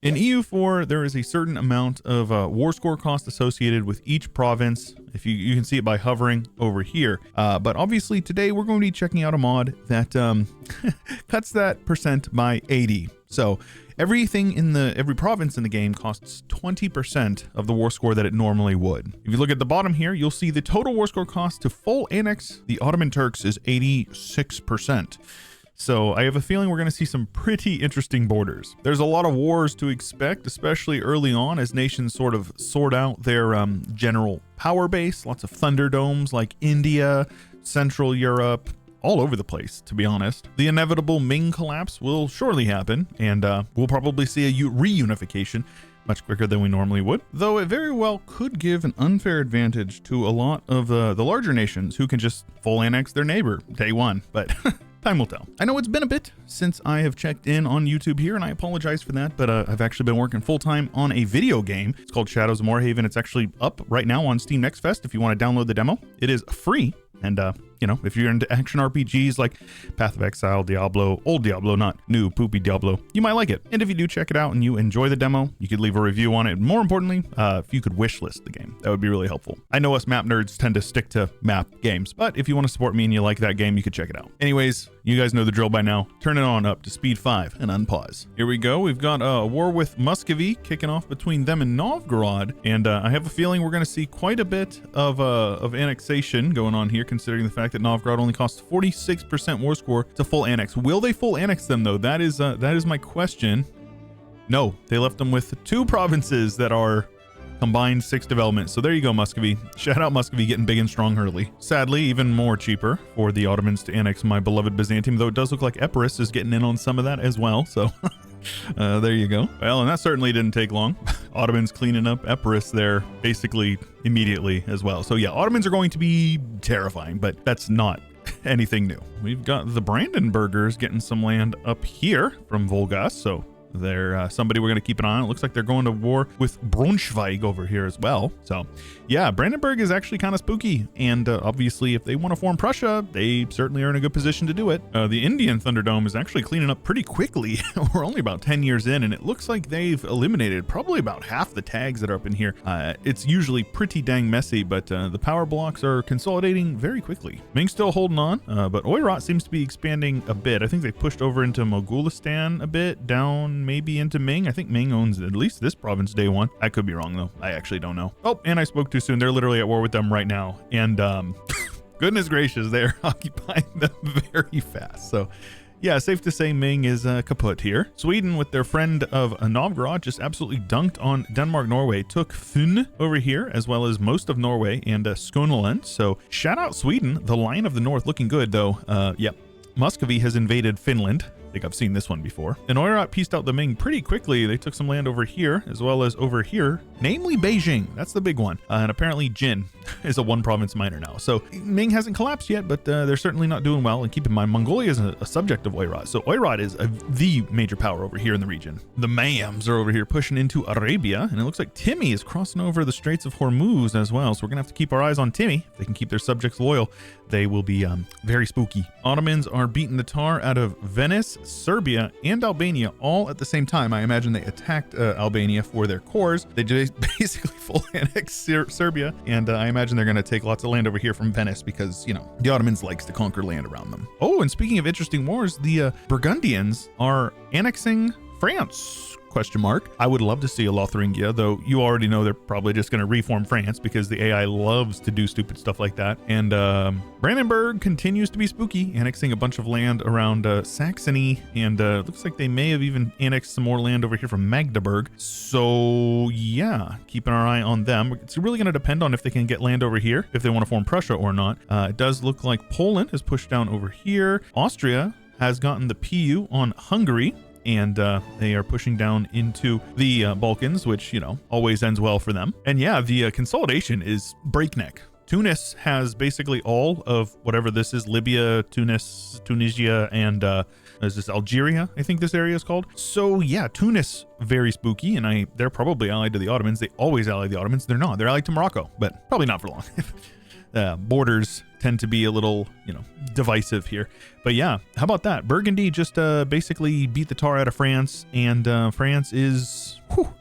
In EU4, there is a certain amount of war score cost associated with each province. If you can see it by hovering over here. But obviously today we're going to be checking out a mod that cuts that percent by 80. So every province in the game costs 20% of the war score that it normally would. If you look at the bottom here, you'll see the total war score cost to full annex the Ottoman Turks is 86%. So I have a feeling we're going to see some pretty interesting borders. There's a lot of wars to expect, especially early on as nations sort of sort out their general power base. Lots of thunderdomes like India, Central Europe, all over the place, to be honest. The inevitable Ming collapse will surely happen, and we'll probably see a reunification much quicker than we normally would, though it very well could give an unfair advantage to a lot of the larger nations who can just full annex their neighbor day one, but time will tell. I know it's been a bit since I have checked in on YouTube here, and I apologize for that, but I've actually been working full-time on a video game. It's called Shadows of Moorhaven. It's actually up right now on Steam Next Fest if you want to download the demo. It is free, and you know, if you're into action RPGs like Path of Exile, Diablo, old Diablo, not new poopy Diablo, you might like it. And if you do check it out and you enjoy the demo, you could leave a review on it. More importantly, if you could wishlist the game, that would be really helpful. I know us map nerds tend to stick to map games, but if you want to support me and you like that game, you could check it out. Anyways, you guys know the drill by now. Turn it on up to speed 5 and unpause. Here we go. We've got a war with Muscovy kicking off between them and Novgorod, and I have a feeling we're going to see quite a bit of annexation going on here, considering the fact that Novgorod only costs 46% war score to full annex. Will they full annex them though? That is my question. No, they left them with 2 provinces that are combined 6 development. So there you go, Muscovy. Shout out Muscovy getting big and strong early. Sadly, even more cheaper for the Ottomans to annex my beloved Byzantium, though it does look like Epirus is getting in on some of that as well. So there you go. Well, and that certainly didn't take long. Ottomans cleaning up Epirus there basically immediately as well. So yeah, Ottomans are going to be terrifying, but that's not anything new. We've got the Brandenburgers getting some land up here from Volgas, so they're somebody we're going to keep an eye on. It looks like they're going to war with Braunschweig over here as well. So yeah, Brandenburg is actually kind of spooky, and obviously if they want to form Prussia, they certainly are in a good position to do it. The Indian Thunderdome is actually cleaning up pretty quickly. We're only about 10 years in, and it looks like they've eliminated probably about half the tags that are up in here. It's usually pretty dang messy, but the power blocks are consolidating very quickly. Ming's still holding on, but Oirat seems to be expanding a bit. I think they pushed over into Mogulistan a bit, down maybe into Ming. I think Ming owns at least this province day one. I could be wrong though. I actually don't know. Oh, and I spoke too soon. They're literally at war with them right now. And goodness gracious, they're occupying them very fast. So yeah, safe to say Ming is kaput here. Sweden, with their friend of Novgorod, just absolutely dunked on Denmark, Norway, took Fyn over here, as well as most of Norway and Skåneland. So shout out Sweden, the Lion of the North, looking good though. Yep. Muscovy has invaded Finland. I think I've seen this one before. And Oirat pieced out the Ming pretty quickly. They took some land over here as well as over here, namely Beijing. That's the big one. And apparently Jin is a 1-province minor now. So Ming hasn't collapsed yet, but they're certainly not doing well. And keep in mind, Mongolia is a subject of Oirat. So Oirat is the major power over here in the region. The Mayams are over here pushing into Arabia. And it looks like Timmy is crossing over the Straits of Hormuz as well. So we're gonna have to keep our eyes on Timmy. If they can keep their subjects loyal, they will be very spooky. Ottomans are beating the tar out of Venice, Serbia, and Albania all at the same time. I imagine they attacked Albania for their cores. They just basically full annex Serbia, and I imagine they're going to take lots of land over here from Venice because, you know, the Ottomans likes to conquer land around them. Oh, and speaking of interesting wars, the Burgundians are annexing France. Question mark. I would love to see a Lotharingia, though you already know they're probably just going to reform France because the AI loves to do stupid stuff like that. And Brandenburg continues to be spooky, annexing a bunch of land around Saxony, and looks like they may have even annexed some more land over here from Magdeburg. So yeah, keeping our eye on them. It's really going to depend on if they can get land over here, if they want to form Prussia or not. It does look like Poland has pushed down over here. Austria has gotten the PU on Hungary, and they are pushing down into the Balkans, which, you know, always ends well for them. And yeah, the consolidation is breakneck. Tunis has basically all of whatever this is: Libya, Tunis, Tunisia, and is this Algeria? I think this area is called. So yeah, Tunis, very spooky, and they're probably allied to the Ottomans. They always ally the Ottomans. They're not. They're allied to Morocco, but probably not for long. Borders tend to be a little, you know, divisive here. But yeah, how about that? Burgundy just basically beat the tar out of France, and France is, whew,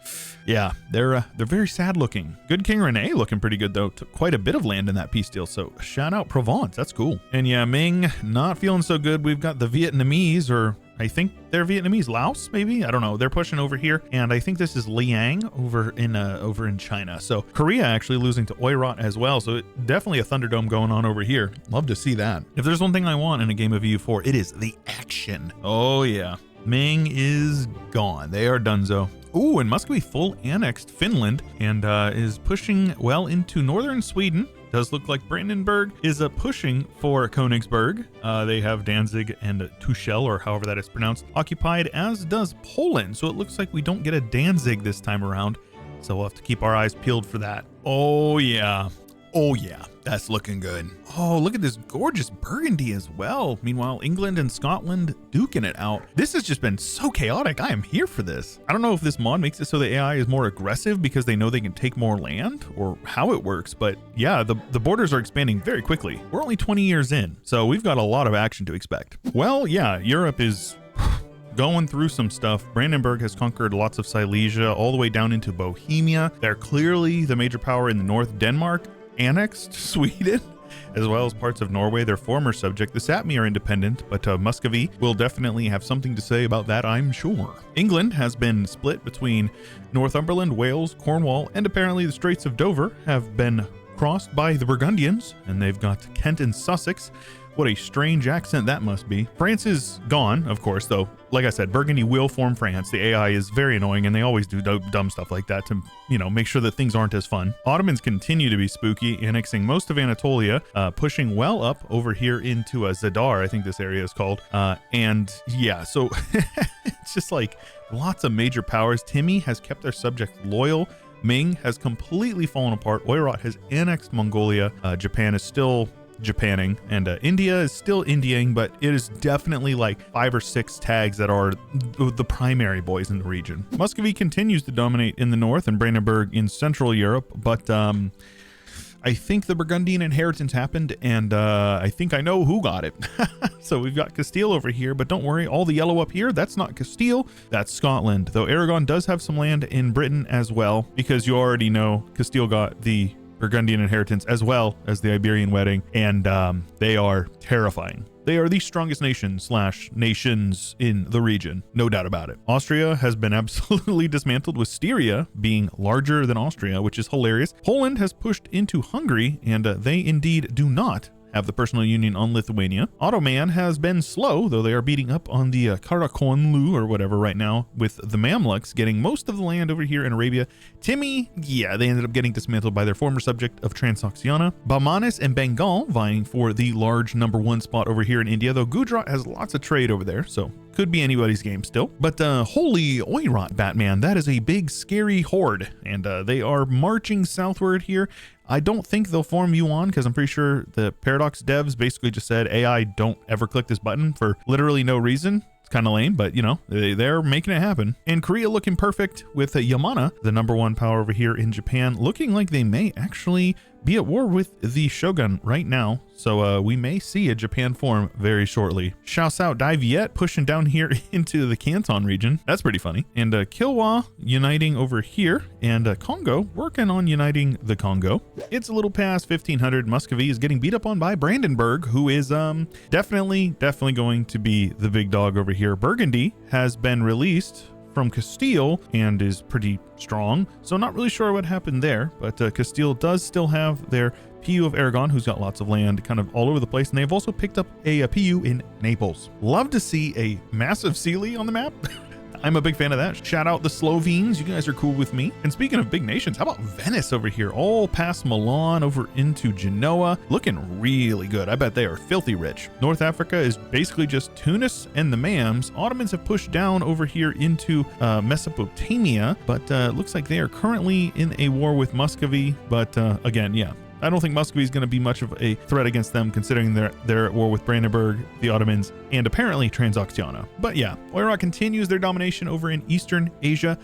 yeah, they're very sad looking. Good King Rene looking pretty good though. Took quite a bit of land in that peace deal. So shout out Provence. That's cool. And yeah, Ming not feeling so good. We've got the Vietnamese, or I think they're Vietnamese, Laos maybe. I don't know. They're pushing over here, and I think this is Liang over in China. So Korea actually losing to Oirat as well. So definitely a Thunderdome going on over here. Love to see that. If there's one thing I want in a game of EU4, it is the action. Oh yeah. Ming is gone. They are donezo. Ooh, and Muscovy full annexed Finland and is pushing well into northern Sweden. Does look like Brandenburg is pushing for Königsberg. They have Danzig and Tuchel, or however that is pronounced, occupied, as does Poland. So it looks like we don't get a Danzig this time around. So we'll have to keep our eyes peeled for that. Oh yeah. Oh yeah, that's looking good. Oh, look at this gorgeous Burgundy as well. Meanwhile, England and Scotland duking it out. This has just been so chaotic. I am here for this. I don't know if this mod makes it so the AI is more aggressive because they know they can take more land, or how it works, but yeah, the borders are expanding very quickly. We're only 20 years in, so we've got a lot of action to expect. Well, yeah, Europe is going through some stuff. Brandenburg has conquered lots of Silesia all the way down into Bohemia. They're clearly the major power in the north. Denmark annexed Sweden, as well as parts of Norway, their former subject. The Sapmi are independent, but Muscovy will definitely have something to say about that, I'm sure. England has been split between Northumberland, Wales, Cornwall, and apparently the Straits of Dover have been crossed by the Burgundians, and they've got Kent and Sussex. What a strange accent that must be. France is gone, of course, though. Like I said, Burgundy will form France. The AI is very annoying, and they always do dumb stuff like that to, you know, make sure that things aren't as fun. Ottomans continue to be spooky, annexing most of Anatolia, pushing well up over here into Zadar, I think this area is called. And yeah, so it's just like lots of major powers. Timmy has kept their subjects loyal. Ming has completely fallen apart. Oirat has annexed Mongolia. Japan is still Japanning, and India is still Indiaing, but it is definitely like 5 or 6 tags that are the primary boys in the region. Muscovy continues to dominate in the north and Brandenburg in Central Europe, but I think the Burgundian inheritance happened, and I think I know who got it. So we've got Castile over here, but don't worry, all the yellow up here, that's not Castile, that's Scotland. Though Aragon does have some land in Britain as well, because you already know Castile got the Burgundian inheritance as well as the Iberian wedding, and they are terrifying. They are the strongest nations in the region, no doubt about it. Austria has been absolutely dismantled, with Styria being larger than Austria, which is hilarious. Poland has pushed into Hungary, and they indeed do not have the personal union on Lithuania. Ottoman has been slow, though they are beating up on the Karakonlu or whatever right now, with the Mamluks getting most of the land over here in Arabia. Timmy, yeah, they ended up getting dismantled by their former subject of Transoxiana. Bahmanis and Bengal vying for the large #1 spot over here in India, though Gujarat has lots of trade over there, so could be anybody's game still. But holy Oirat, Batman, that is a big scary horde, and they are marching southward here. I don't think they'll form Yuan, because I'm pretty sure the Paradox devs basically just said, AI, don't ever click this button for literally no reason. It's kind of lame, but you know, they're making it happen. And Korea looking perfect, with Yamana, the #1 power over here in Japan, looking like they may actually be at war with the Shogun right now. So we may see a Japan form very shortly. Shouts out Dai Viet pushing down here into the Canton region. That's pretty funny. And Kilwa uniting over here, and Congo working on uniting the Congo. It's a little past 1500. Muscovy is getting beat up on by Brandenburg, who is definitely going to be the big dog over here. Burgundy has been released from Castile and is pretty strong, so not really sure what happened there, but Castile does still have their PU of Aragon, who's got lots of land kind of all over the place, and they've also picked up a PU in Naples. Love to see a massive Sealy on the map. I'm a big fan of that. Shout out the Slovenes. You guys are cool with me. And speaking of big nations, how about Venice over here? All past Milan over into Genoa. Looking really good. I bet they are filthy rich. North Africa is basically just Tunis and the Mams. Ottomans have pushed down over here into Mesopotamia, but looks like they are currently in a war with Muscovy. But again, yeah, I don't think Muscovy is going to be much of a threat against them, considering they're at war with Brandenburg, the Ottomans, and apparently Transoxiana. But yeah, Oirat continues their domination over in Eastern Asia.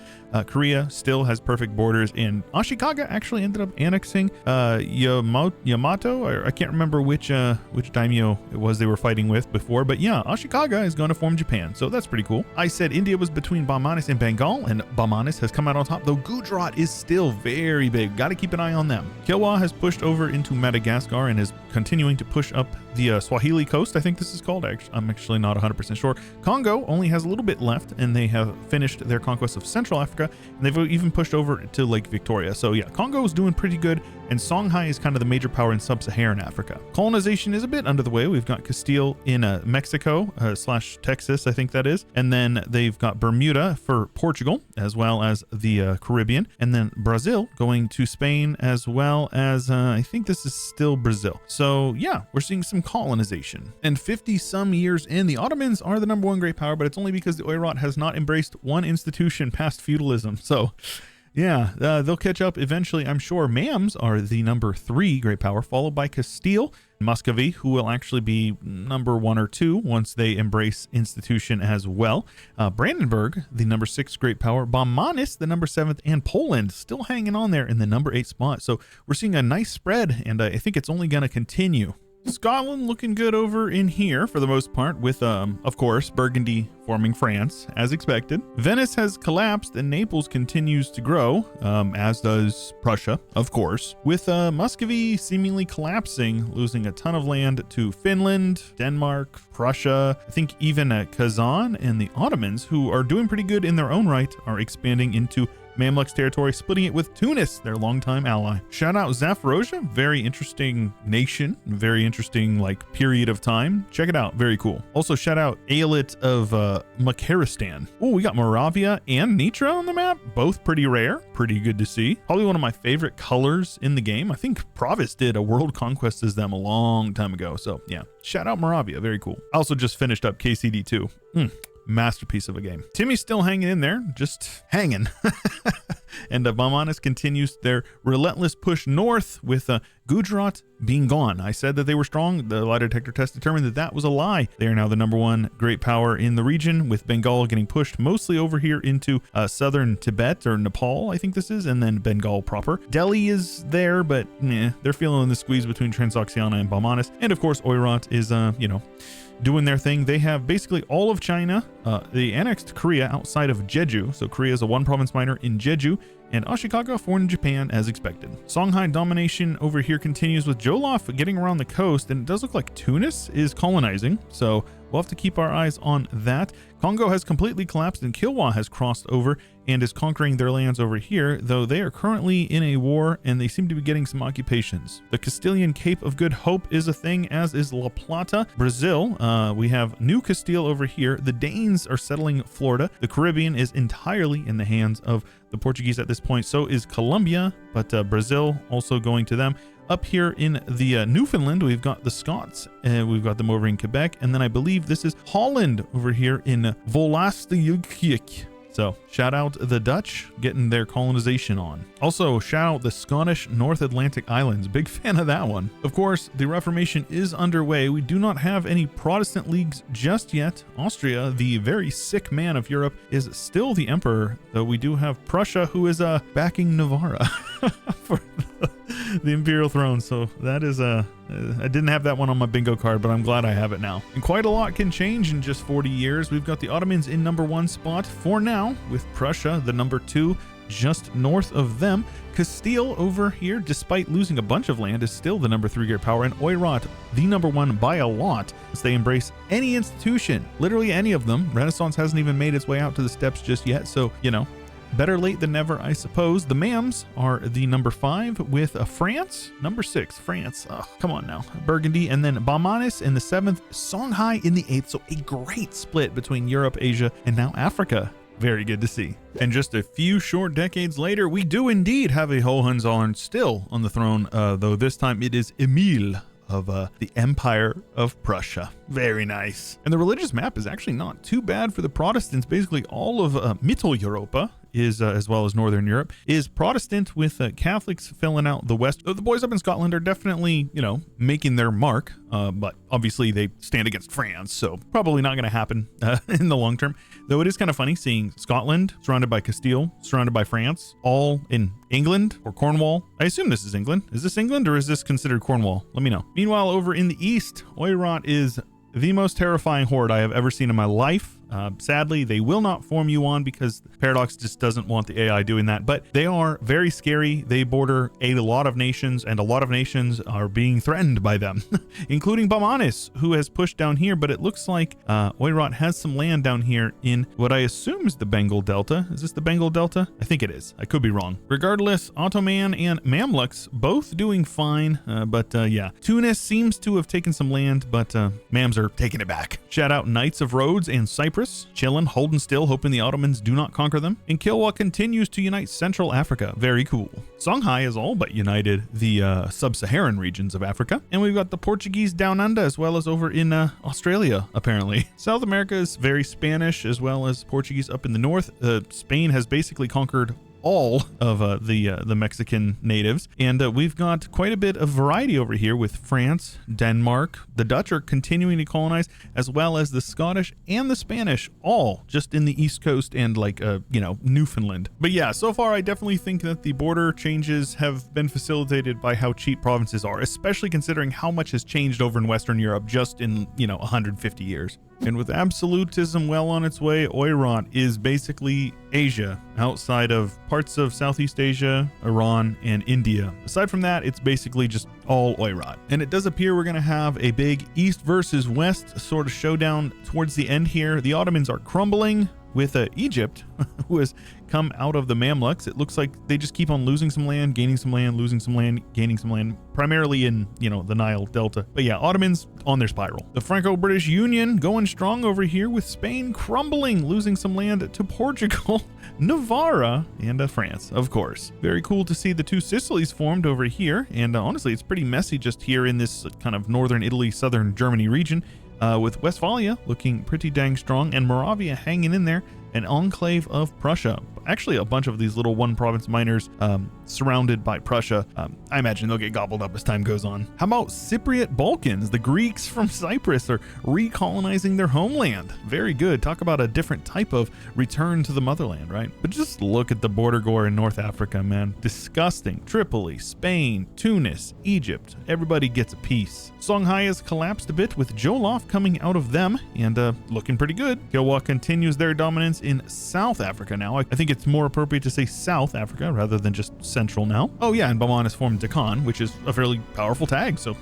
Korea still has perfect borders, and Ashikaga actually ended up annexing Yamato. I can't remember which daimyo it was they were fighting with before, but yeah, Ashikaga is going to form Japan, so that's pretty cool. I said India was between Bamanis and Bengal, and Bamanis has come out on top, though Gujarat is still very big. Got to keep an eye on them. Kilwa has pushed over into Madagascar and is continuing to push up the Swahili coast, I think this is called. I'm actually not 100% sure. Congo only has a little bit left, and they have finished their conquest of Central Africa, and they've even pushed over to Lake Victoria. So yeah, Congo is doing pretty good, and Songhai is kind of the major power in sub-Saharan Africa. Colonization is a bit under the way. We've got Castile in Mexico / Texas, I think that is, and then they've got Bermuda for Portugal, as well as the Caribbean, and then Brazil going to Spain, as well as I think this is still Brazil. So yeah, we're seeing some colonization. And 50 some years in, the Ottomans are the #1 great power, but it's only because the Oirat has not embraced one institution past feudalism. So yeah, they'll catch up eventually, I'm sure. Mams are the #3 great power, followed by Castile, Muscovy, who will actually be #1 or 2 once they embrace institution as well. Brandenburg, the #6 great power, Bamanis, the #7th, and Poland still hanging on there in the #8 spot. So we're seeing a nice spread, and I think it's only going to continue. Scotland looking good over in here for the most part, with of course Burgundy forming France as expected. Venice has collapsed and Naples continues to grow, as does Prussia, of course, with Muscovy seemingly collapsing, losing a ton of land to Finland, Denmark, Prussia. I think even Kazan and the Ottomans, who are doing pretty good in their own right, are expanding into Mamluk's territory, splitting it with Tunis, their longtime ally. Shout out Zaporozhye, very interesting nation, very interesting period of time. Check it out, very cool. Also shout out Aeolite of Macaristan. Oh, we got Moravia and Nitra on the map, both pretty rare, pretty good to see. Probably one of my favorite colors in the game. I think Provis did a world conquest as them a long time ago, so yeah, shout out Moravia, very cool. I also just finished up KCD2. Masterpiece of a game. Timmy's still hanging in there, just hanging. And Bamanis continues their relentless push north, with Gujarat being gone. I said that they were strong. The lie detector test determined that that was a lie. They are now the #1 great power in the region, with Bengal getting pushed mostly over here into southern Tibet or Nepal, I think this is, and then Bengal proper. Delhi is there, but they're feeling the squeeze between Transoxiana and Bamanis. And of course, Oirat is, doing their thing. They have basically all of China. They annexed Korea outside of Jeju, so Korea is a 1-province minor in Jeju, and Ashikaga formed Japan as expected. Songhai domination over here continues, with Jolof getting around the coast, and it does look like Tunis is colonizing, so we'll have to keep our eyes on that. Congo has completely collapsed, and Kilwa has crossed over and is conquering their lands over here, though they are currently in a war and they seem to be getting some occupations. The Castilian Cape of Good Hope is a thing, as is La Plata. Brazil, we have New Castile over here. The Danes are settling Florida. The Caribbean is entirely in the hands of the Portuguese at this point. So is Colombia, but Brazil also going to them. Up here in the Newfoundland, we've got the Scots, and we've got them over in Quebec, and then I believe this is Holland over here in Volastuyuk. So shout out the Dutch getting their colonization on. Also shout out the Scottish North Atlantic Islands. Big fan of that one. Of course, the Reformation is underway. We do not have any Protestant leagues just yet. Austria, the very sick man of Europe, is still the emperor, though we do have Prussia, who is backing Navarre for the imperial throne. So that is I didn't have that one on my bingo card, but I'm glad I have it now. And quite a lot can change in just 40 years. We've got the Ottomans in #1 spot for now, with Prussia the #2 just north of them. Castile over here, despite losing a bunch of land, is still the #3 great power, and Oirat the #1 by a lot, as they embrace any institution, literally any of them. Renaissance hasn't even made its way out to the steppes just yet, so better late than never, I suppose. The Mams are the #5, with France, #6. France, oh, come on now. Burgundy, and then Bamanis in the 7th, Songhai in the 8th. So a great split between Europe, Asia, and now Africa. Very good to see. And just a few short decades later, we do indeed have a Hohenzollern still on the throne, though this time it is Emil of the Empire of Prussia. Very nice. And the religious map is actually not too bad for the Protestants. Basically all of Mitteleuropa is, as well as Northern Europe, is Protestant, with Catholics filling out the West. The boys up in Scotland are definitely, you know, making their mark, but obviously they stand against France, so probably not going to happen in the long term. Though it is kind of funny seeing Scotland surrounded by Castile, surrounded by France, all in England or Cornwall. I assume this is England. Is this England or is this considered Cornwall? Let me know. Meanwhile, over in the east, Oirat is the most terrifying horde I have ever seen in my life. Sadly, they will not form you on because Paradox just doesn't want the AI doing that, but they are very scary. They border a lot of nations, and a lot of nations are being threatened by them, including Bamanis, who has pushed down here, but it looks like Oirat has some land down here in what I assume is the Bengal Delta. Is this the Bengal Delta? I think it is. I could be wrong. Regardless, Ottoman and Mamluks both doing fine, but yeah. Tunis seems to have taken some land, but Mams are taking it back. Shout out Knights of Rhodes and Cyprus, chilling, holding still, hoping the Ottomans do not conquer them. And Kilwa continues to unite Central Africa. Very cool. Songhai has all but united the sub-Saharan regions of Africa. And we've got the Portuguese down under, as well as over in Australia, apparently. South America is very Spanish, as well as Portuguese up in the north. Spain has basically conquered all of the Mexican natives, and we've got quite a bit of variety over here with France, Denmark. The Dutch are continuing to colonize, as well as the Scottish and the Spanish, all just in the East Coast and like you know, Newfoundland. But yeah, so far I definitely think that the border changes have been facilitated by how cheap provinces are, especially considering how much has changed over in Western Europe just in, you know, 150 years. And with absolutism well on its way, Oirat is basically Asia, outside of parts of Southeast Asia, Iran, and India. Aside from that, it's basically just all Oirat. And it does appear we're going to have a big East versus West sort of showdown towards the end here. The Ottomans are crumbling, with Egypt, who has come out of the Mamluks. It looks like they just keep on losing some land, gaining some land, losing some land, gaining some land, primarily in, you know, the Nile Delta. But yeah, Ottomans on their spiral. The Franco-British Union going strong over here, with Spain crumbling, losing some land to Portugal, Navarra, and France, of course. Very cool to see the two Sicilies formed over here. And honestly, it's pretty messy just here in this kind of northern Italy, southern Germany region. With Westphalia looking pretty dang strong, and Moravia hanging in there, an enclave of Prussia. Actually, a bunch of these little one province minors surrounded by Prussia. I imagine they'll get gobbled up as time goes on. How about Cypriot Balkans? The Greeks from Cyprus are recolonizing their homeland. Very good. Talk about a different type of return to the motherland, right? But just look at the border gore in North Africa, man. Disgusting. Tripoli, Spain, Tunis, Egypt. Everybody gets a piece. Songhai has collapsed a bit, with Jolof coming out of them and looking pretty good. Kilwa continues their dominance in South Africa now. I think it's more appropriate to say South Africa rather than just Central now. Oh yeah, and Bamanis formed Deccan, which is a fairly powerful tag, so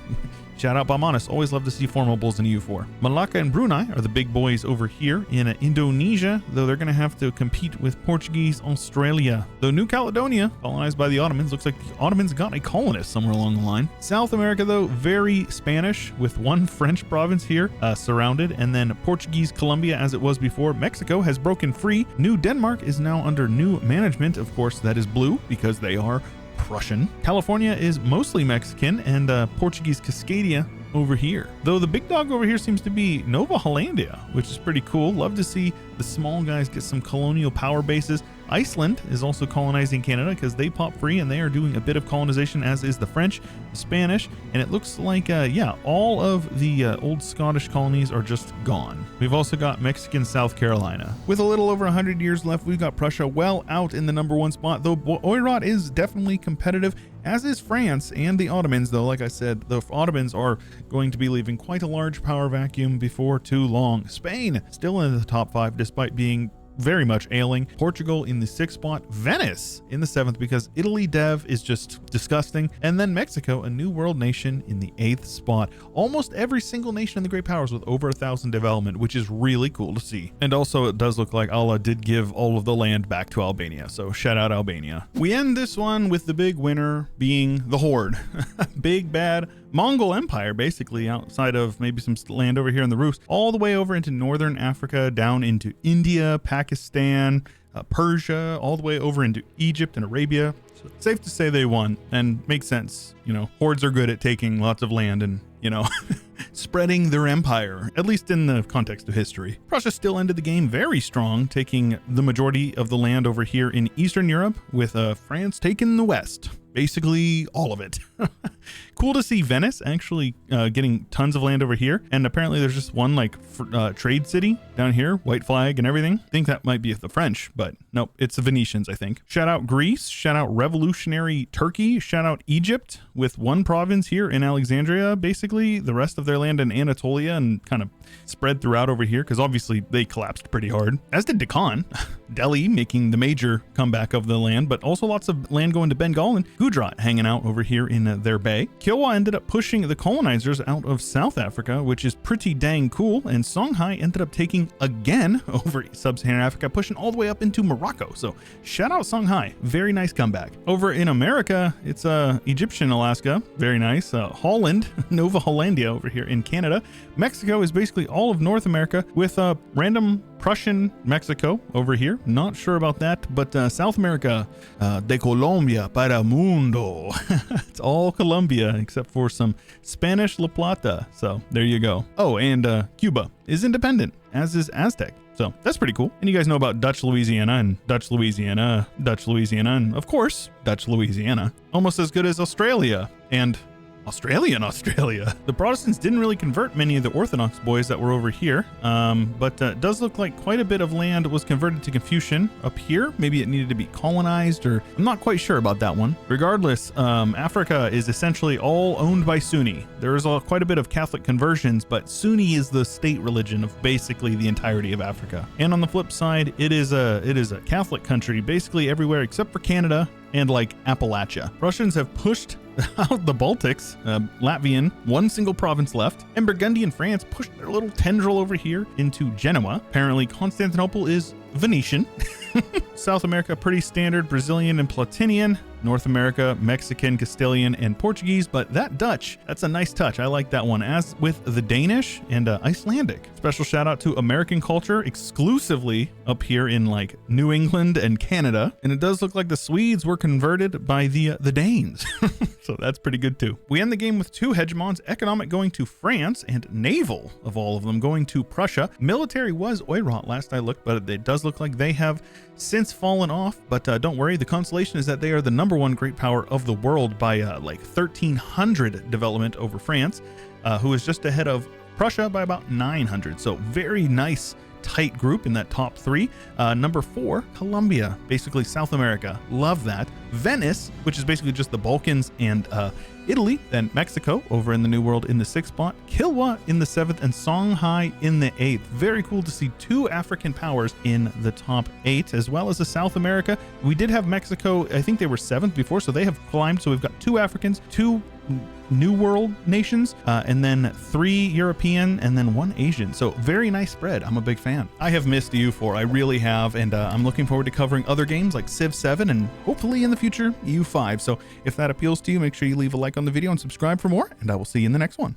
shout out Bamanis. Always love to see formables in EU4. Malacca and Brunei are the big boys over here in Indonesia, though they're going to have to compete with Portuguese Australia. Though New Caledonia, colonized by the Ottomans, looks like the Ottomans got a colonist somewhere along the line. South America, though, very Spanish, with one French province here surrounded, and then Portuguese Colombia as it was before. Mexico has broken free. New Denmark is now under new management. Of course, that is blue because they are Prussian. California is mostly Mexican, and Portuguese Cascadia over here. Though the big dog over here seems to be Nova Hollandia, which is pretty cool. Love to see the small guys get some colonial power bases. Iceland is also colonizing Canada because they pop free, and they are doing a bit of colonization, as is the French, the Spanish, and it looks like, yeah, all of the old Scottish colonies are just gone. We've also got Mexican South Carolina. With a little over 100 years left, we've got Prussia well out in the #1 spot, though Oirat is definitely competitive, as is France and the Ottomans, though, like I said, the Ottomans are going to be leaving quite a large power vacuum before too long. Spain still in the top 5 despite being very much ailing. Portugal in the 6th spot, Venice in the 7th because Italy dev is just disgusting, and then Mexico, a new world nation, in the 8th spot. Almost every single nation in the Great Powers with over 1,000 development, which is really cool to see. And also it does look like Allah did give all of the land back to Albania, so shout out Albania. We end this one with the big winner being the Horde. Big bad Mongol Empire, basically, outside of maybe some land over here in the roofs, all the way over into northern Africa, down into India, Pakistan, Persia, all the way over into Egypt and Arabia. So it's safe to say they won, and makes sense. You know, hordes are good at taking lots of land and, you know, spreading their empire, at least in the context of history. Prussia still ended the game very strong, taking the majority of the land over here in Eastern Europe, with France taking the West. Basically all of it. Cool to see Venice actually getting tons of land over here. And apparently there's just one like trade city down here, white flag and everything. I think that might be the French, but nope, it's the Venetians, I think. Shout out Greece, shout out revolutionary Turkey, shout out Egypt with one province here in Alexandria, basically the rest of their land in Anatolia and kind of spread throughout over here because obviously they collapsed pretty hard, as did Deccan. Delhi making the major comeback of the land, but also lots of land going to Bengal and Gujarat hanging out over here in their bay. Kilwa ended up pushing the colonizers out of South Africa, which is pretty dang cool, and Songhai ended up taking again over sub-Saharan Africa, pushing all the way up into Morocco. So shout out Songhai, very nice comeback. Over in America, it's Egyptian Alaska, very nice. Holland, Nova Hollandia over here in Canada. Mexico is basically all of North America with random Prussian Mexico over here. Not sure about that, but South America, de Colombia para mundo. It's all Colombia except for some Spanish La Plata. So there you go. Oh, and Cuba is independent, as is Aztec. So that's pretty cool. And you guys know about Dutch Louisiana and Dutch Louisiana, Dutch Louisiana, and of course, Dutch Louisiana. Almost as good as Australia and Australia. The Protestants didn't really convert many of the Orthodox boys that were over here, but it does look like quite a bit of land was converted to Confucian up here. Maybe it needed to be colonized, or I'm not quite sure about that one. Regardless, Africa is essentially all owned by Sunni. There is quite a bit of Catholic conversions, but Sunni is the state religion of basically the entirety of Africa. And on the flip side, it is a Catholic country basically everywhere except for Canada and like Appalachia. Russians have pushed out the Baltics, Latvian, one single province left, and Burgundian France pushed their little tendril over here into Genoa. Apparently Constantinople is Venetian. South America, pretty standard Brazilian and Platinian. North America, Mexican, Castilian, and Portuguese, but that Dutch, that's a nice touch. I like that one, as with the Danish and Icelandic. Special shout out to American culture exclusively up here in like New England and Canada. And it does look like the Swedes were converted by the Danes. So that's pretty good too. We end the game with two hegemons, economic going to France and naval of all of them going to Prussia. Military was Oirat last I looked, but it does look like they have since fallen off. But don't worry, the consolation is that they are the #1 great power of the world by like 1300 development over France, who is just ahead of Prussia by about 900. So very nice tight group in that top 3. Number 4, Colombia, basically South America. Love that. Venice, which is basically just the Balkans and Italy, then Mexico over in the New World in the 6th spot, Kilwa in the 7th, and Songhai in the 8th. Very cool to see 2 African powers in the top 8, as well as the South America. We did have Mexico, I think they were 7th before, so they have climbed. So we've got 2 Africans, 2 New World nations, and then 3 European, and then 1 Asian. So very nice spread. I'm a big fan. I have missed EU4, I really have, and I'm looking forward to covering other games like Civ 7 and hopefully in the future EU5. So if that appeals to you, make sure you leave a like on the video and subscribe for more, and I will see you in the next one.